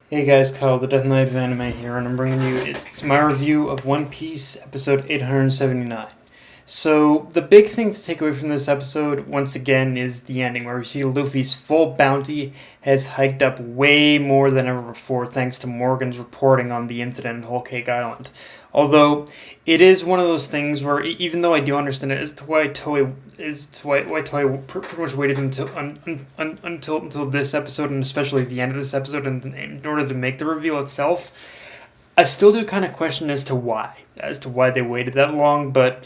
Hey guys, Kyle, the Death Knight of Anime here, and I'm bringing you it's my review of One Piece, episode 879. So, the big thing to take away from this episode, once again, is the ending, where we see Luffy's full bounty has hiked up way more than ever before, thanks to Morgan's reporting on the incident in Whole Cake Island. Although, it is one of those things where, even though I do understand it, as to why Toei pretty much waited until this episode, and especially the end of this episode, in order to make the reveal itself, I still do kind of question as to why they waited that long, but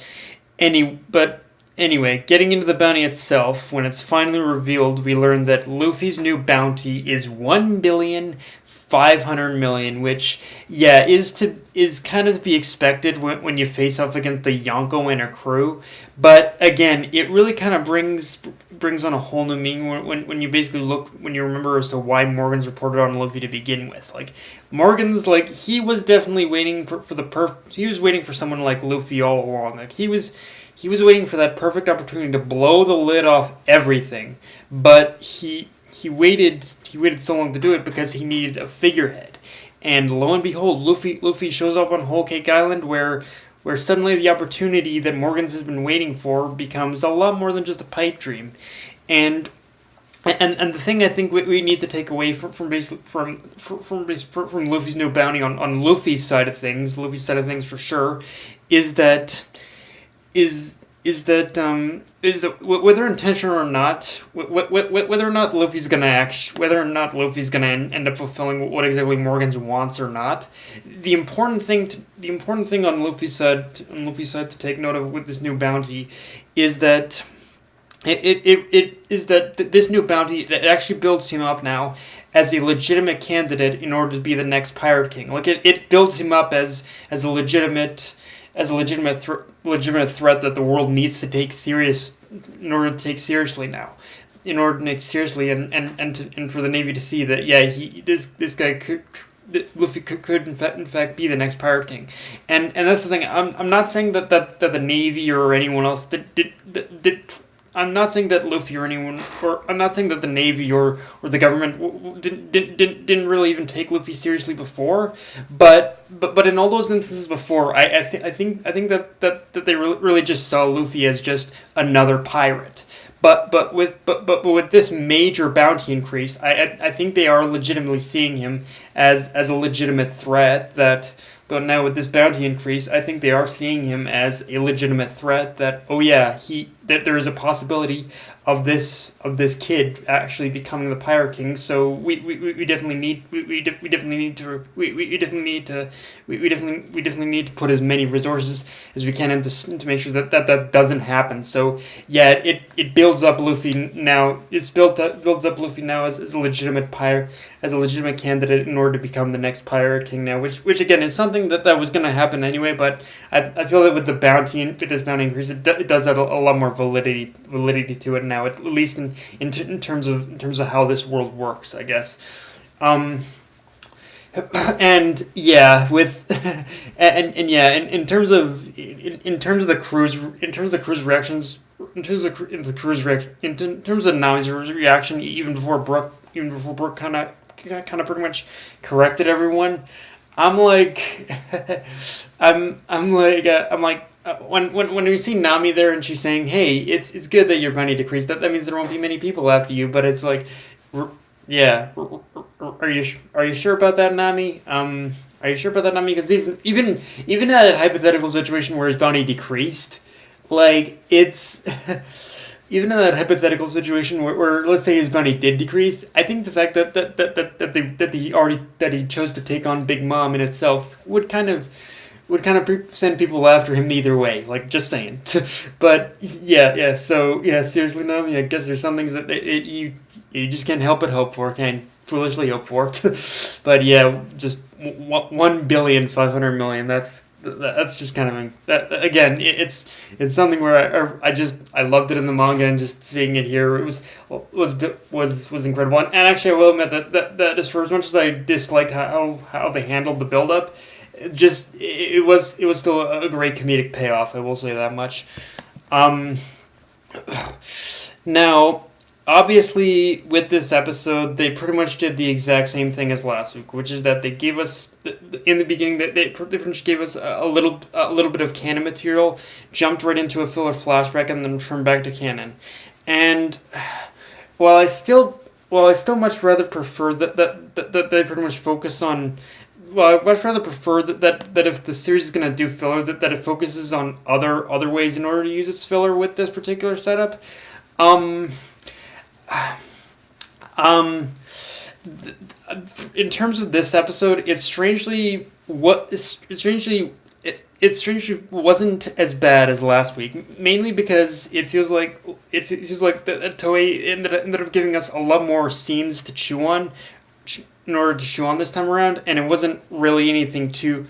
anyway, getting into the bounty itself, when it's finally revealed, we learn that Luffy's new bounty is 1,500,000,000, which is kind of to be expected when you face off against the Yonko and her crew. But again, it really kind of brings on a whole new meaning when you basically when you remember as to why Morgan's reported on Luffy to begin with. Like Morgan's he was definitely waiting he was waiting for someone like Luffy all along. Like he was waiting for that perfect opportunity to blow the lid off everything, but he waited so long to do it because he needed a figurehead. And lo and behold, Luffy shows up on Whole Cake Island where suddenly the opportunity that Morgan's has been waiting for becomes a lot more than just a pipe dream. And the thing I think we need to take away from Luffy's new bounty on Luffy's side of things for sure, is that whether intentional or not, whether or not Luffy's gonna end up fulfilling what exactly Morgan's wants or not, the important thing on Luffy's side to take note of with this new bounty is that this new bounty, it actually builds him up now as a legitimate candidate in order to be the next Pirate King. Like it builds him up as a legitimate threat that the world needs to take serious in order to take seriously now. In order to take seriously and for the Navy to see that this guy Luffy could in fact be the next Pirate King. And that's the thing. I'm not saying that the Navy or anyone else I'm not saying that Luffy or anyone, or I'm not saying that the Navy or the government didn't really even take Luffy seriously before, but in all those instances before, I think that they really just saw Luffy as just another pirate. But with this major bounty increase, I think they are legitimately seeing him as a legitimate threat that. But now with this bounty increase, I think they are seeing him as a legitimate threat that that there is a possibility of this kid actually becoming the Pirate King. So we definitely need to put as many resources as we can into to make sure that doesn't happen. So yeah, it builds up Luffy now. Builds up Luffy now as a legitimate pirate, as a legitimate candidate in order to become the next Pirate King now, which again is something that was going to happen anyway. But I feel that with the bounty with this bounty increase, it does add a lot more validity to it now, at least in terms of how this world works, I guess. And yeah, with and yeah, in terms of the crew's reactions, in terms of Nami's reaction, even before Brooke kind of pretty much corrected everyone. I'm like, when we see Nami there and she's saying, "Hey, it's good that your bounty decreased. That means there won't be many people after you." But it's like, yeah, are you sure about that, Nami? Are you sure about that, Nami? Because even in that hypothetical situation where his bounty decreased, like it's. Even in that hypothetical situation where let's say his bounty did decrease, I think the fact that he chose to take on Big Mom in itself would kind of send people after him either way. Like just saying. But yeah. So yeah, seriously, Nami, I guess there's some things that you just can't help but hope for, can't foolishly hope for. But yeah, just 1,500,000,000. That's just kind of that again. It's something where I loved it in the manga, and just seeing it here was incredible. And actually, I will admit that as for as much as I disliked how they handled the build up, it was still a great comedic payoff. I will say that much. Now obviously, with this episode, they pretty much did the exact same thing as last week, which is that they gave us in the beginning that they pretty much gave us a little bit of canon material, jumped right into a filler flashback, and then turned back to canon. And while I still much rather prefer that they pretty much focus on. Well, I much rather prefer that if the series is gonna do filler, that it focuses on other ways in order to use its filler with this particular setup. Um, um, in terms of this episode, it strangely wasn't as bad as last week. Mainly because it feels like that Toei ended up giving us a lot more scenes to chew on, in order to chew on this time around, and it wasn't really anything too.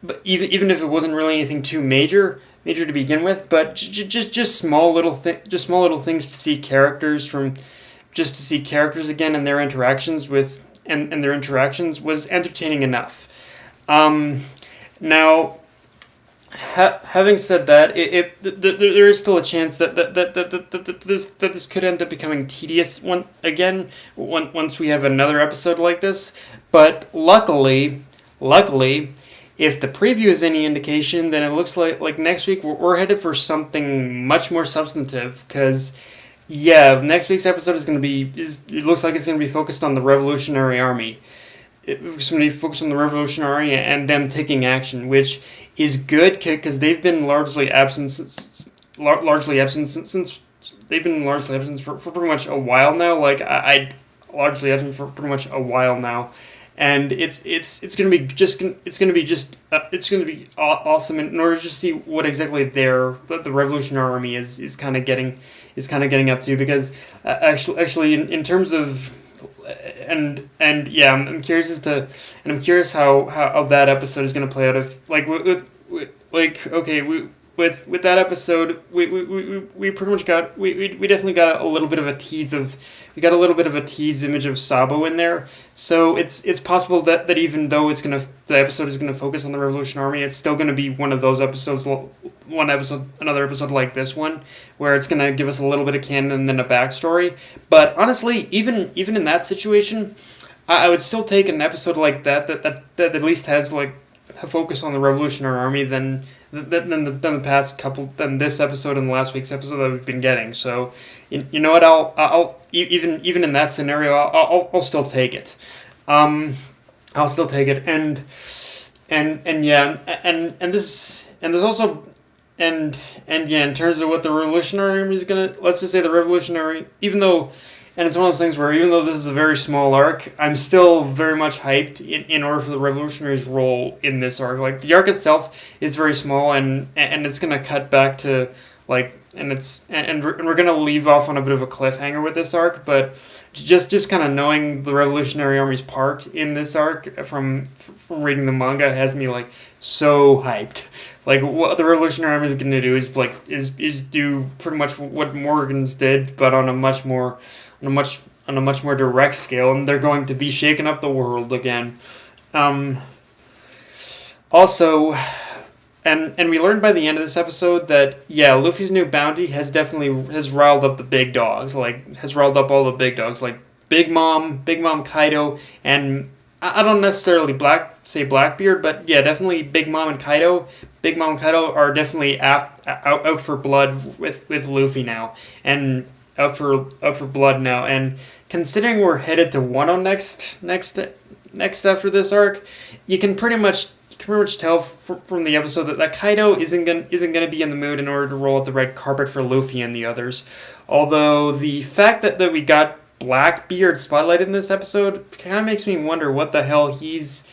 But even if it wasn't really anything too major to begin with, but just small little things to see characters from, just to see characters again and their interactions and their interactions was entertaining enough. Now, having said that, there is still a chance that this could end up becoming tedious once we have another episode like this. But luckily, if the preview is any indication, then it looks like next week we're headed for something much more substantive. Because yeah, next week's episode it looks like it's going to be focused on the Revolutionary Army. It's going to be focused on the Revolutionary and them taking action, which is good because they've been largely absent since they've been largely absent for pretty much a while now. Like I largely absent for pretty much a while now, and it's going to be awesome in order to see what exactly the Revolutionary Army is kind of getting up to, because actually in terms of and yeah, I'm curious how that episode is going to play out. If with that episode, we pretty much got we definitely got a little bit of a tease image of Sabo in there. So it's possible that even though the episode is gonna focus on the Revolution Army, it's still gonna be one of those episodes, another episode like this one, where it's gonna give us a little bit of canon and then a backstory. But honestly, even in that situation, I would still take an episode like that at least has like a focus on the Revolutionary Army than this episode and last week's episode that we've been getting. So you know what, I'll even in that scenario I'll still take it. I'll still take it, and yeah, and there's also and yeah, in terms of what the Revolutionary Army is gonna, let's just say the Revolutionary, and it's one of those things where even though this is a very small arc, I'm still very much hyped in order for the Revolutionaries' role in this arc. Like, the arc itself is very small, and it's gonna cut back to like, and we're gonna leave off on a bit of a cliffhanger with this arc, but just kind of knowing the Revolutionary Army's part in this arc from reading the manga has me like so hyped. Like, what the Revolutionary Army is gonna do is do pretty much what Morgan's did, but on a much more direct scale, and they're going to be shaking up the world again. Also, and we learned by the end of this episode that yeah, Luffy's new bounty has riled up the big dogs, has riled up all the big dogs, like Big Mom, Kaido, and I don't necessarily say Blackbeard, but yeah, definitely Big Mom and Kaido. Big Mom and Kaido are definitely out for blood with Luffy now, and out for blood now. And considering we're headed to Wano next after this arc, you can pretty much tell from the episode that Kaido isn't gonna be in the mood in order to roll out the red carpet for Luffy and the others. Although the fact that we got Blackbeard spotlighted in this episode kind of makes me wonder what the hell he's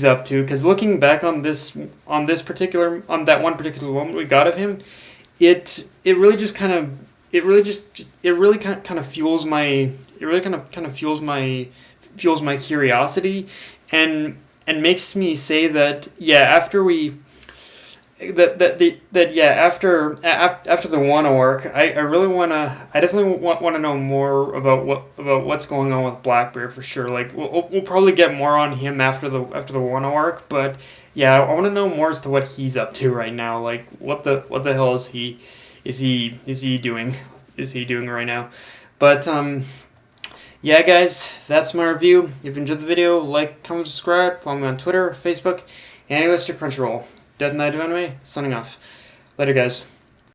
up to. Because looking back on that one particular moment we got of him, it really kind of fuels my curiosity, and makes me say that yeah, after the Wano arc, I definitely want to know more about what's going on with Blackbeard for sure. Like, we'll probably get more on him after the Wano arc, but yeah, I want to know more as to what he's up to right now. Like, what the hell is he doing right now? But yeah, guys, that's my review. If you enjoyed the video, like, comment, subscribe. Follow me on Twitter, Facebook, and list to Crunchyroll. Death Knight of Anime, signing off. Later, guys.